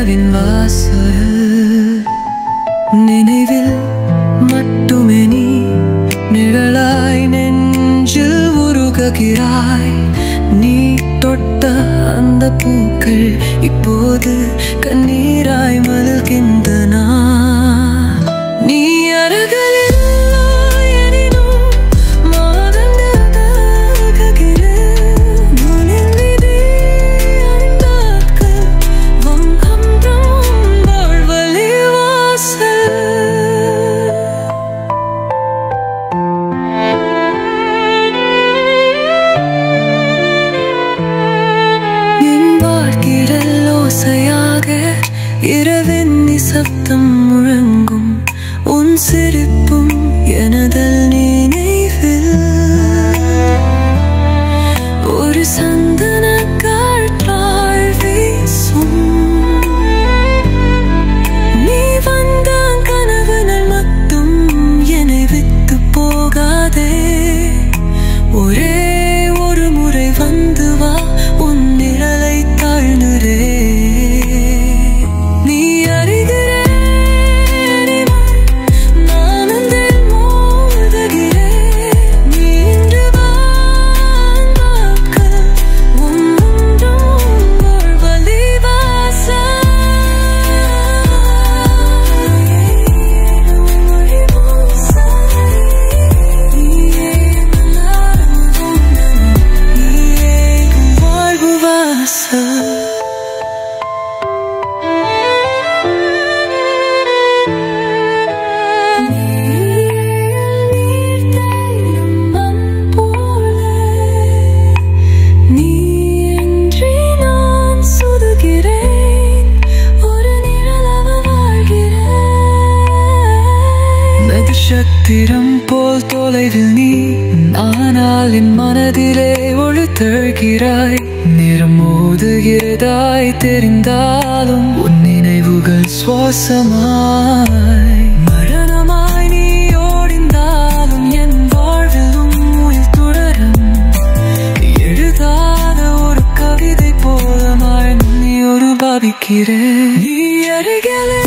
கனவின் வாசல் நினைவில் மட்டுமே நீ நிழலாய் நெஞ்சில் உருகுகிறாய். நீ தொட்ட அந்த பூக்கள் இப்போது கண்ணீராய் மலர்கின்றன. நீ அருகில் இரவின் நிசப்தம் முழங்கும் உன் சிரிப்பும் எனதல் நினைவில் ஒரு சந்தன காற்றாய் வீசும். நீ வந்த கனவுகள் மட்டும் என்னை விட்டு போகாதே. ஒரே ஒரு முறை வந்து வா, உன் நிழலை தாழ்ந்துரே. நட்சத்திரம் போல் தொலைவில் நீ, ஆனால் என் மனதிலே ஒளித்தருகிறாய். நிறம் மோதுகிறதாய் தெரிந்தாலும் உன் நினைவுகள் சுவாசமாய் மரணமாய் நீ ஓடிந்தாலும் என் வாழ்விலும் உயிர் தொடரும். எழுதாத ஒரு கவிதை போலமாய் நீ ஒரு பாவிக்கிறேன். நீ அருகிலே